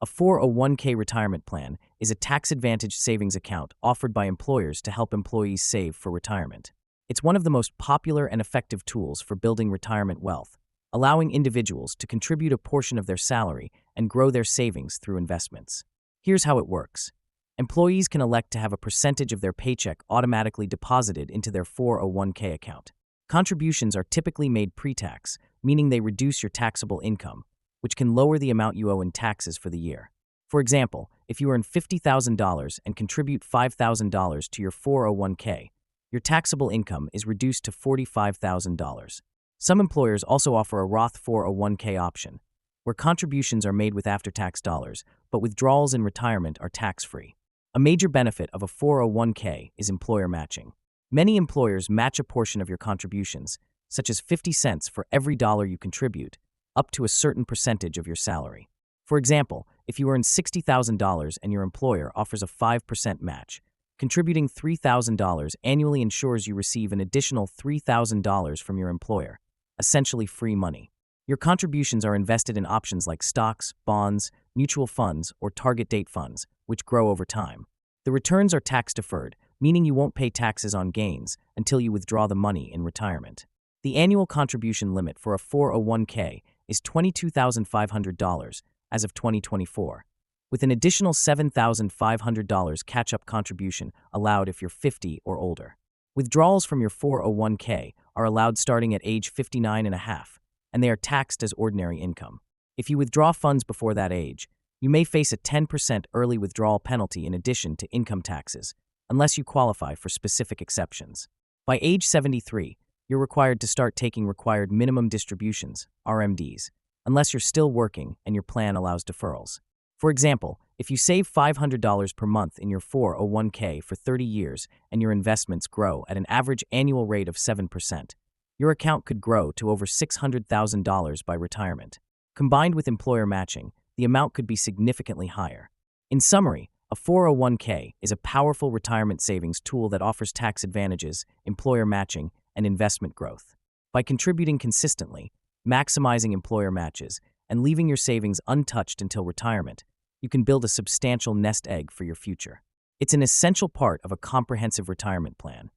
A 401k retirement plan is a tax-advantaged savings account offered by employers to help employees save for retirement. It's one of the most popular and effective tools for building retirement wealth, allowing individuals to contribute a portion of their salary and grow their savings through investments. Here's how it works. Employees can elect to have a percentage of their paycheck automatically deposited into their 401k account. Contributions are typically made pre-tax, meaning they reduce your taxable income, which can lower the amount you owe in taxes for the year. For example, if you earn $50,000 and contribute $5,000 to your 401k, your taxable income is reduced to $45,000. Some employers also offer a Roth 401k option, where contributions are made with after-tax dollars, but withdrawals in retirement are tax-free. A major benefit of a 401k is employer matching. Many employers match a portion of your contributions, such as 50 cents for every dollar you contribute, up to a certain percentage of your salary. For example, if you earn $60,000 and your employer offers a 5% match, contributing $3,000 annually ensures you receive an additional $3,000 from your employer, essentially free money. Your contributions are invested in options like stocks, bonds, mutual funds, or target date funds, which grow over time. The returns are tax-deferred, meaning you won't pay taxes on gains until you withdraw the money in retirement. The annual contribution limit for a 401k is $22,500 as of 2024, with an additional $7,500 catch-up contribution allowed if you're 50 or older. Withdrawals from your 401k are allowed starting at age 59 and a half, and they are taxed as ordinary income. If you withdraw funds before that age, you may face a 10% early withdrawal penalty in addition to income taxes, unless you qualify for specific exceptions. By age 73, you're required to start taking required minimum distributions, RMDs, unless you're still working and your plan allows deferrals. For example, if you save $500 per month in your 401k for 30 years and your investments grow at an average annual rate of 7%, your account could grow to over $600,000 by retirement. Combined with employer matching, the amount could be significantly higher. In summary, a 401k is a powerful retirement savings tool that offers tax advantages, employer matching, and investment growth. By contributing consistently, maximizing employer matches, and leaving your savings untouched until retirement, you can build a substantial nest egg for your future. It's an essential part of a comprehensive retirement plan,